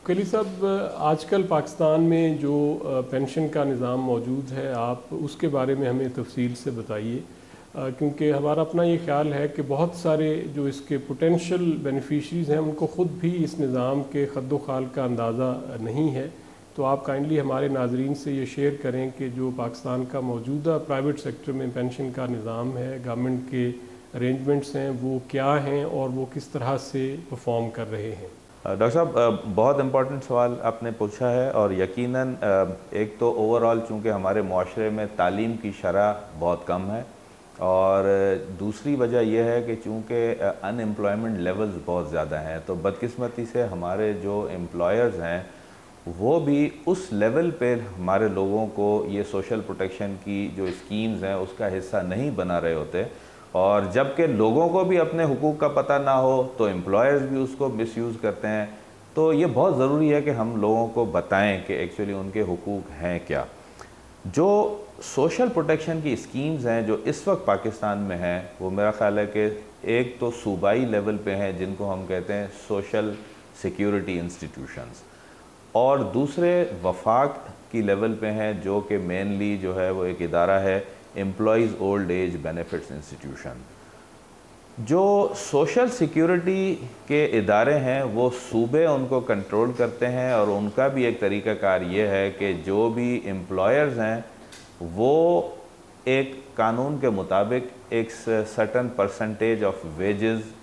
कली साहब, आजकल पाकिस्तान में जो पेंशन का निज़ाम मौजूद है, आप उसके बारे में हमें तफसील से बताइए, क्योंकि हमारा अपना ये ख्याल है कि बहुत सारे जो इसके पोटेंशियल बेनिफिशरीज़ हैं उनको ख़ुद भी इस निज़ाम के ख़द्दो खाल का अंदाज़ा नहीं है। तो आप काइंडली हमारे नाजरीन से ये शेयर करें कि जो पाकिस्तान का मौजूदा प्राइवेट सेक्टर में पेंशन का निज़ाम है, गवर्नमेंट के अरेंजमेंट्स हैं, वो क्या हैं और वो किस तरह से परफॉर्म कर रहे हैं। डॉक्टर साहब, बहुत इम्पोर्टेंट सवाल आपने पूछा है। और यकीनन एक तो ओवरऑल चूँकि हमारे माशरे में तालीम की शरह बहुत कम है, और दूसरी वजह यह है कि चूँकि अनएम्प्लॉयमेंट लेवल्स बहुत ज़्यादा हैं, तो बदकिस्मती से हमारे जो एम्प्लॉयर्स हैं वो भी उस लेवल पे हमारे लोगों को ये सोशल प्रोटेक्शन की जो स्कीम्स हैं उसका हिस्सा नहीं बना रहे होते। और जबकि लोगों को भी अपने हुकूक का पता ना हो तो एम्प्लॉयर्स भी उसको मिसयूज़ करते हैं। तो ये बहुत ज़रूरी है कि हम लोगों को बताएं कि एक्चुअली उनके हुकूक हैं क्या। जो सोशल प्रोटेक्शन की स्कीम्स हैं जो इस वक्त पाकिस्तान में हैं, वो मेरा ख़्याल है कि एक तो सूबाई लेवल पे हैं जिनको हम कहते हैं सोशल सिक्योरिटी इंस्टीट्यूशंस, और दूसरे वफाक की लेवल पे हैं जो कि मेनली जो है वो एक इदारा है employees old age benefits institution. जो सोशल सिक्योरिटी के इदारे हैं वो सूबे उनको कंट्रोल करते हैं, और उनका भी एक तरीक़ाकार ये है कि जो भी एम्प्लॉयर्स हैं वो एक कानून के मुताबिक एक सर्टन परसेंटेज ऑफ वेजेस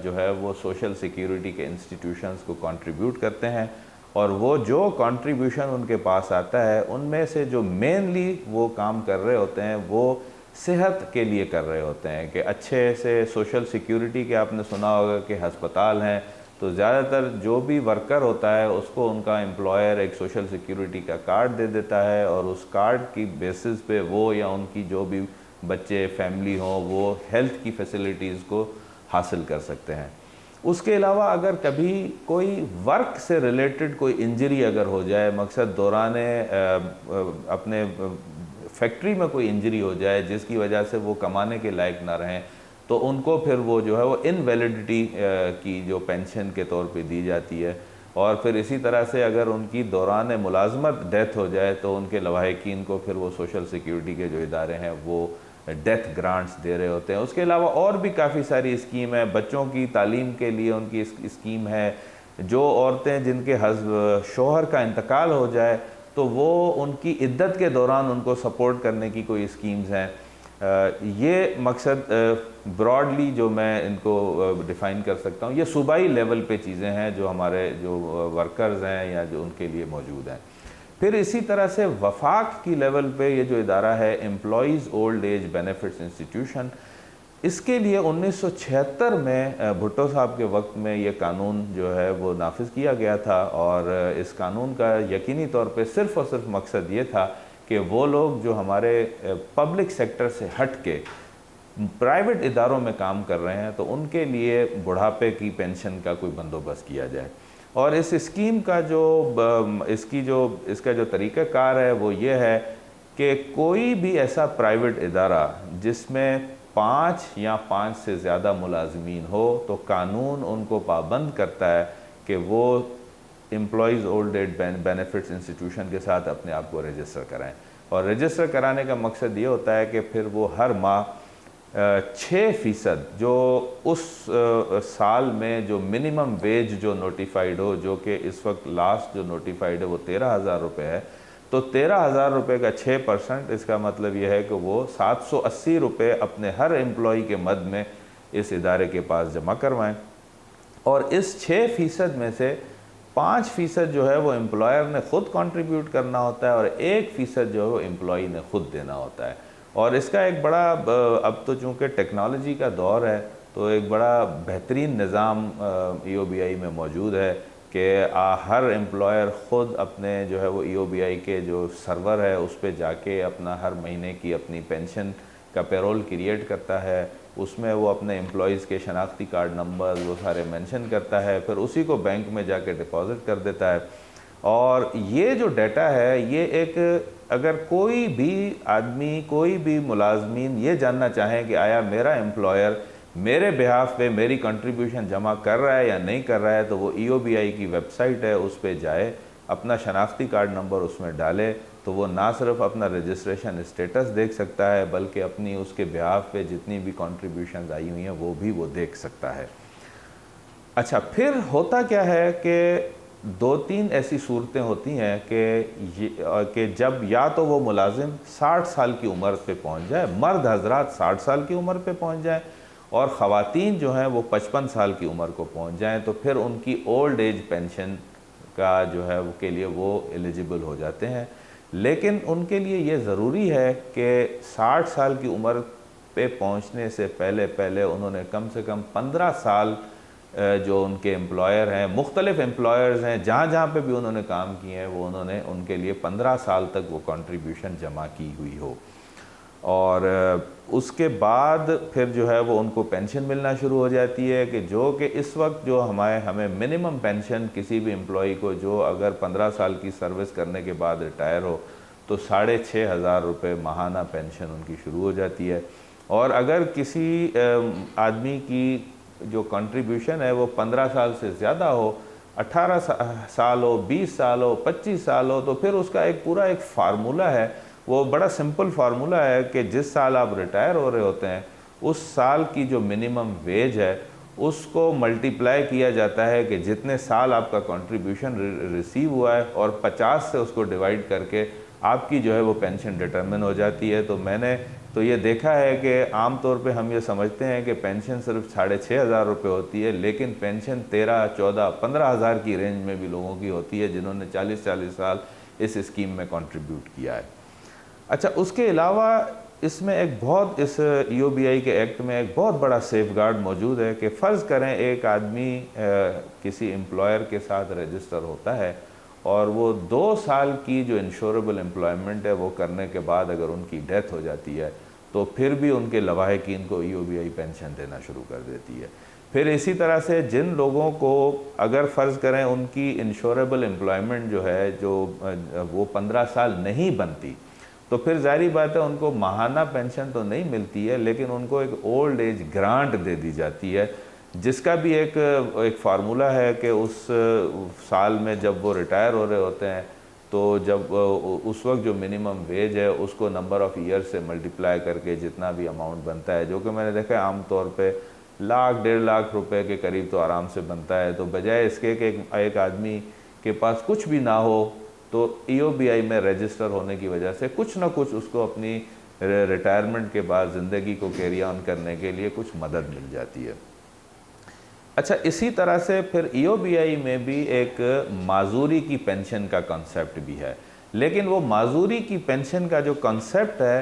जो है वो सोशल सिक्योरिटी के इंस्टीट्यूशंस को कंट्रीब्यूट करते हैं, और वो जो कंट्रीब्यूशन उनके पास आता है उनमें से जो मेनली वो काम कर रहे होते हैं वो सेहत के लिए कर रहे होते हैं। कि अच्छे से सोशल सिक्योरिटी के आपने सुना होगा कि हस्पताल हैं, तो ज़्यादातर जो भी वर्कर होता है उसको उनका एम्प्लॉयर एक सोशल सिक्योरिटी का कार्ड दे देता है, और उस कार्ड की बेसिस पे वो या उनकी जो भी बच्चे फैमिली हों वो हेल्थ की फैसिलिटीज़ को हासिल कर सकते हैं। उसके अलावा अगर कभी कोई वर्क से रिलेटेड कोई इंजरी अगर हो जाए, मकसद दौरान अपने फैक्ट्री में कोई इंजरी हो जाए जिसकी वजह से वो कमाने के लायक ना रहें, तो उनको फिर वो जो है वो इनवैलिडिटी की जो पेंशन के तौर पे दी जाती है। और फिर इसी तरह से अगर उनकी दौरान मुलाजमत डेथ हो जाए तो उनके लवाहिकीन को फिर वो सोशल सिक्योरिटी के जो इदारे हैं वो डेथ ग्रांट्स दे रहे होते हैं। उसके अलावा और भी काफ़ी सारी स्कीम है, बच्चों की तालीम के लिए उनकी स्कीम है। जो औरतें जिनके शोहर का इंतकाल हो जाए तो वो उनकी इद्दत के दौरान उनको सपोर्ट करने की कोई स्कीम्स हैं। ये मकसद ब्रॉडली जो मैं इनको डिफ़ाइन कर सकता हूँ, ये सूबाई लेवल पे चीज़ें हैं जो हमारे जो वर्कर्स हैं या जो उनके लिए मौजूद हैं। फिर इसी तरह से वफाक की लेवल पे ये जो इदारा है employees old age benefits institution, इसके लिए 1976 में भुट्टो साहब के वक्त में ये कानून जो है वो नाफिज किया गया था। और इस कानून का यकीनी तौर पे सिर्फ़ और सिर्फ मकसद ये था कि वो लोग जो हमारे पब्लिक सेक्टर से हट के प्राइवेट इदारों में काम कर रहे हैं तो उनके लिए बुढ़ापे की पेंशन का कोई बंदोबस्त किया जाए। और इस स्कीम का इसका जो तरीक़ाकार है वो ये है कि कोई भी ऐसा प्राइवेट इदारा जिसमें 5 या 5 से ज़्यादा मुलाजमीन हो तो कानून उनको पाबंद करता है कि वो employees old age benefits institution के साथ अपने आप को रजिस्टर कराएं। और रजिस्टर कराने का मकसद ये होता है कि फिर वो हर माह 6% जो उस साल में जो मिनिमम वेज जो नोटिफाइड हो, जो कि इस वक्त लास्ट जो नोटिफाइड है वो 13,000 रुपये है, तो 13,000 रुपये का 6%, इसका मतलब यह है कि वो 780 रुपये अपने हर एम्प्लॉई के मद में इस इदारे के पास जमा करवाएं। और इस 6% में से 5% जो है वो एम्प्लॉयर ने ख़ुद कंट्रीब्यूट करना होता है, और 1% जो है वो एम्प्लॉई ने ख़ुद देना होता है। और इसका एक बड़ा अब तो चूँकि टेक्नोलॉजी का दौर है तो एक बड़ा बेहतरीन निज़ाम EOBI में मौजूद है कि हर एम्प्लॉयर ख़ुद अपने जो है वो EOBI के जो सर्वर है उस पर जाके अपना हर महीने की अपनी पेंशन का पेरोल क्रिएट करता है। उसमें वो अपने एम्प्लॉयज़ के शनाख्ती कार्ड नंबर वो सारे मेंशन करता है, फिर उसी को बैंक में जाके डिपॉज़िट कर देता है। और ये जो डाटा है ये एक, अगर कोई भी आदमी कोई भी मुलाजमीन ये जानना चाहें कि आया मेरा एम्प्लॉयर मेरे बिहाफ पे मेरी कंट्रीब्यूशन जमा कर रहा है या नहीं कर रहा है, तो वो EOBI की वेबसाइट है, उस पर जाए, अपना शनाख्ती कार्ड नंबर उसमें डाले, तो वो ना सिर्फ अपना रजिस्ट्रेशन स्टेटस देख सकता है बल्कि अपनी उसके बिहाफ पे जितनी भी कंट्रीब्यूशंस आई हुई हैं वो भी वो देख सकता है। अच्छा, फिर होता क्या है कि 2-3 ऐसी सूरतें होती हैं कि जब या तो वो मुलाजिम 60 साल की उम्र पे पहुंच जाए, मर्द हजरात 60 साल की उम्र पे पहुंच जाए और ख़वातीन जो हैं वो 55 साल की उम्र को पहुंच जाएं, तो फिर उनकी ओल्ड एज पेंशन का जो है वो के लिए वो एलिजिबल हो जाते हैं। लेकिन उनके लिए ये ज़रूरी है कि 60 साल की उम्र पे पहुंचने से पहले उन्होंने कम से कम 15 साल जो उनके एम्प्लॉयर हैं, मुख्तलिफ एम्प्लॉयर्स हैं, जहाँ पे भी उन्होंने काम किए हैं, वो उन्होंने उनके लिए 15 साल तक वो कंट्रीब्यूशन जमा की हुई हो। और उसके बाद फिर जो है वो उनको पेंशन मिलना शुरू हो जाती है कि इस वक्त जो हमें मिनिमम पेंशन किसी भी एम्प्लॉई को जो अगर 15 साल की सर्विस करने के बाद रिटायर हो तो 6,500 रुपये माहाना पेंशन उनकी शुरू हो जाती है। और अगर किसी आदमी की जो कंट्रीब्यूशन है वो 15 साल से ज़्यादा हो, 18 साल हो, 20 साल हो, 25 साल हो, तो फिर उसका एक पूरा एक फार्मूला है। वो बड़ा सिंपल फार्मूला है कि जिस साल आप रिटायर हो रहे होते हैं उस साल की जो मिनिमम वेज है उसको मल्टीप्लाई किया जाता है कि जितने साल आपका कंट्रीब्यूशन रिसीव हुआ है और 50 से उसको डिवाइड करके आपकी जो है वो पेंशन डिटरमिन हो जाती है। तो मैंने तो ये देखा है कि आम तौर पे हम ये समझते हैं कि पेंशन सिर्फ 6,500 रुपये होती है, लेकिन पेंशन 13, 14, 15,000 की रेंज में भी लोगों की होती है जिन्होंने 40-40 साल इस स्कीम में कंट्रीब्यूट किया है। अच्छा, उसके अलावा इसमें एक बहुत इस EOBI के एक्ट में एक बहुत बड़ा सेफगार्ड मौजूद है कि फ़र्ज़ करें एक आदमी किसी एम्प्लॉयर के साथ रजिस्टर होता है और वो 2 साल की जो इंश्योरेबल एम्प्लॉयमेंट है वो करने के बाद अगर उनकी डेथ हो जाती है तो फिर भी उनके लवाहिकीन को EOBI पेंशन देना शुरू कर देती है। फिर इसी तरह से जिन लोगों को अगर फ़र्ज़ करें उनकी इंश्योरेबल एम्प्लॉयमेंट जो है जो वो 15 साल नहीं बनती, तो फिर ज़ाहिर बात है उनको माहाना पेंशन तो नहीं मिलती है, लेकिन उनको एक ओल्ड एज ग्रांट दे दी जाती है, जिसका भी एक फार्मूला है कि उस साल में जब वो रिटायर हो रहे होते हैं तो जब उस वक्त जो मिनिमम वेज है उसको नंबर ऑफ़ ईयर से मल्टीप्लाई करके जितना भी अमाउंट बनता है, जो कि मैंने देखा है आम तौर पे 1,00,000-1.5 लाख रुपए के करीब तो आराम से बनता है। तो बजाय इसके कि एक आदमी के पास कुछ भी ना हो तो EOBI में रजिस्टर होने की वजह से कुछ ना कुछ उसको अपनी रिटायरमेंट के बाद ज़िंदगी को कैरी ऑन करने के लिए कुछ मदद मिल जाती है। अच्छा, इसी तरह से फिर EOBI में भी एक माजूरी की पेंशन का कॉन्सेप्ट भी है, लेकिन वो माजूरी की पेंशन का जो कॉन्सेप्ट है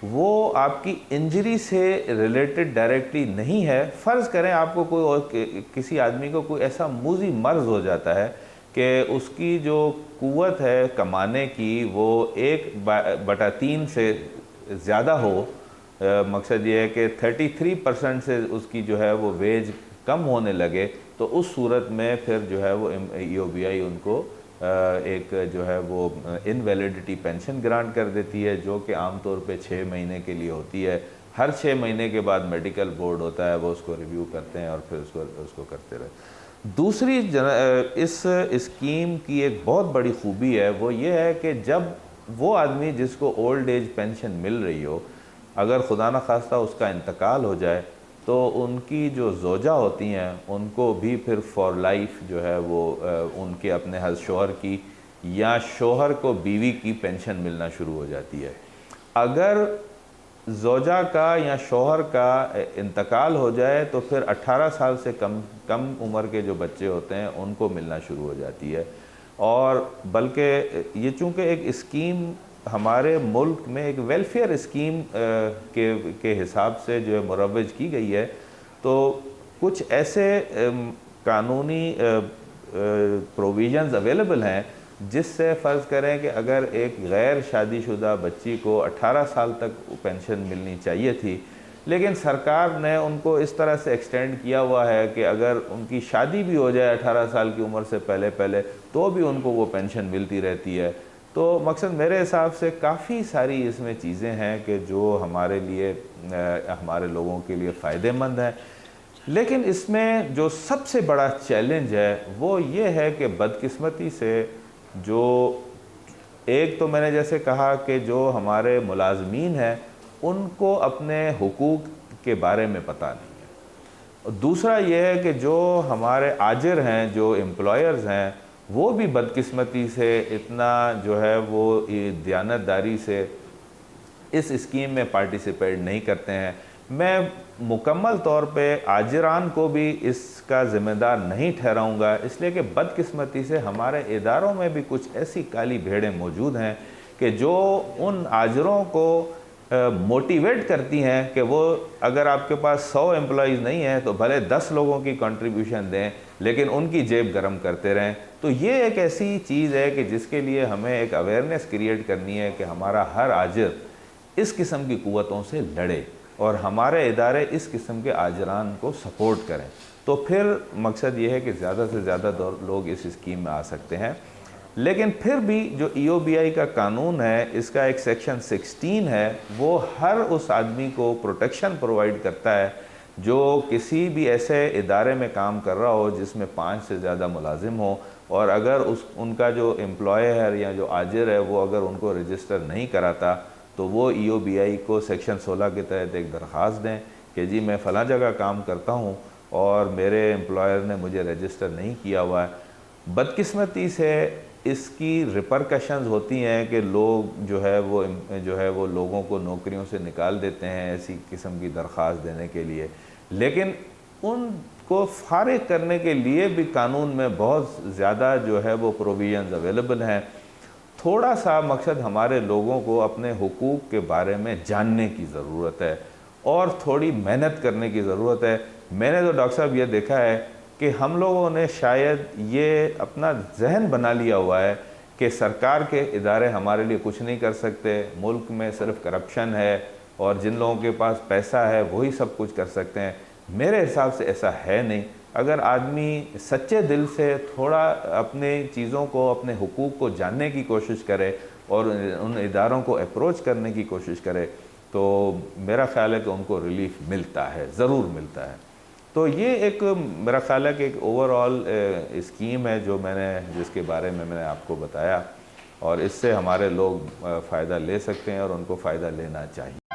वो आपकी इंजरी से रिलेटेड डायरेक्टली नहीं है। फ़र्ज़ करें आपको कोई और किसी आदमी को कोई ऐसा मूजी मर्ज़ हो जाता है कि उसकी जो कुव्वत है कमाने की वो 1/3 से ज़्यादा हो, मकसद ये है कि 33% से उसकी जो है वो वेज कम होने लगे, तो उस सूरत में फिर जो है वो EOBI उनको एक जो है वो इनवैलिडिटी पेंशन ग्रांट कर देती है, जो कि आम तौर पे 6 महीने के लिए होती है। हर 6 महीने के बाद मेडिकल बोर्ड होता है, वो उसको रिव्यू करते हैं और फिर उसको करते रहे। दूसरी इस स्कीम की एक बहुत बड़ी खूबी है, वो ये है कि जब वो आदमी जिसको ओल्ड एज पेंशन मिल रही हो, अगर खुदा न खास्ता उसका इंतकाल हो जाए तो उनकी जो ज़ौजा होती हैं उनको भी फिर फॉर लाइफ जो है वो उनके अपने शोहर की या शोहर को बीवी की पेंशन मिलना शुरू हो जाती है। अगर ज़ौजा का या शोहर का इंतकाल हो जाए तो फिर 18 साल से कम उम्र के जो बच्चे होते हैं उनको मिलना शुरू हो जाती है। और बल्कि ये चूँकि एक स्कीम हमारे मुल्क में एक वेलफेयर स्कीम के हिसाब से जो है मुरव्वज की गई है, तो कुछ ऐसे कानूनी प्रोविज़न्स अवेलेबल हैं जिससे फ़र्ज़ करें कि अगर एक गैर शादीशुदा बच्ची को 18 साल तक पेंशन मिलनी चाहिए थी, लेकिन सरकार ने उनको इस तरह से एक्सटेंड किया हुआ है कि अगर उनकी शादी भी हो जाए 18 साल की उम्र से पहले तो भी उनको वो पेंशन मिलती रहती है। तो मकसद मेरे हिसाब से काफ़ी सारी इसमें चीज़ें हैं कि जो हमारे लिए हमारे लोगों के लिए फ़ायदेमंद हैं। लेकिन इसमें जो सबसे बड़ा चैलेंज है वो ये है कि बदकिस्मती से जो एक तो मैंने जैसे कहा कि जो हमारे मुलाजमीन हैं उनको अपने हुकूक के बारे में पता नहीं है, और दूसरा ये है कि जो हमारे आजिर हैं, जो एम्प्लॉयर्स हैं, वो भी बदकिस्मती से इतना जो है वो दयानतदारी से इस स्कीम में पार्टिसिपेट नहीं करते हैं। मैं मुकम्मल तौर पे आजिरान को भी इसका ज़िम्मेदार नहीं ठहराऊंगा, इसलिए कि बदकिस्मती से हमारे इदारों में भी कुछ ऐसी काली भेड़ें मौजूद हैं कि जो उन आजिरों को मोटिवेट करती हैं कि वो अगर आपके पास 100 एम्प्लॉइज़ नहीं हैं तो भले 10 लोगों की कंट्रीब्यूशन दें, लेकिन उनकी जेब गरम करते रहें। तो ये एक ऐसी चीज़ है कि जिसके लिए हमें एक अवेयरनेस क्रिएट करनी है कि हमारा हर आजिर इस किस्म की कुव्वतों से लड़े और हमारे इदारे इस किस्म के आजरान को सपोर्ट करें। तो फिर मकसद ये है कि ज़्यादा से ज़्यादा लोग इस स्कीम में आ सकते हैं। लेकिन फिर भी जो EOBI का कानून है, इसका एक सेक्शन 16 है, वो हर उस आदमी को प्रोटेक्शन प्रोवाइड करता है जो किसी भी ऐसे इदारे में काम कर रहा हो जिसमें 5 से ज़्यादा मुलाजिम हो, और अगर उनका जो एम्प्लॉय है या जो आजिर है वो अगर उनको रजिस्टर नहीं कराता तो वो EOBI को सेक्शन 16 के तहत एक दरख्वास्त दें कि जी मैं फ़लाँ जगह काम करता हूँ और मेरे एम्प्लॉयर ने मुझे रजिस्टर नहीं किया हुआ है। बदकिस्मती से इसकी रिपरकशंस होती हैं कि लोग जो है वो लोगों को नौकरियों से निकाल देते हैं ऐसी किस्म की दरख्वास्त देने के लिए, लेकिन उनको फारिग करने के लिए भी कानून में बहुत ज़्यादा जो है वो प्रोविजंस अवेलेबल हैं। थोड़ा सा मकसद हमारे लोगों को अपने हुकूक के बारे में जानने की ज़रूरत है और थोड़ी मेहनत करने की ज़रूरत है। मैंने तो डॉक्टर साहब ये देखा है कि हम लोगों ने शायद ये अपना जहन बना लिया हुआ है कि सरकार के इदारे हमारे लिए कुछ नहीं कर सकते, मुल्क में सिर्फ करप्शन है और जिन लोगों के पास पैसा है वही सब कुछ कर सकते हैं। मेरे हिसाब से ऐसा है नहीं। अगर आदमी सच्चे दिल से थोड़ा अपने चीज़ों को, अपने हुकूक को जानने की कोशिश करे और उन इदारों को अप्रोच करने की कोशिश करे तो मेरा ख़्याल है कि उनको रिलीफ मिलता है, ज़रूर मिलता है। तो ये एक मेरा ख़्याल है कि एक ओवरऑल स्कीम है जिसके बारे में मैंने आपको बताया, और इससे हमारे लोग फ़ायदा ले सकते हैं और उनको फ़ायदा लेना चाहिए।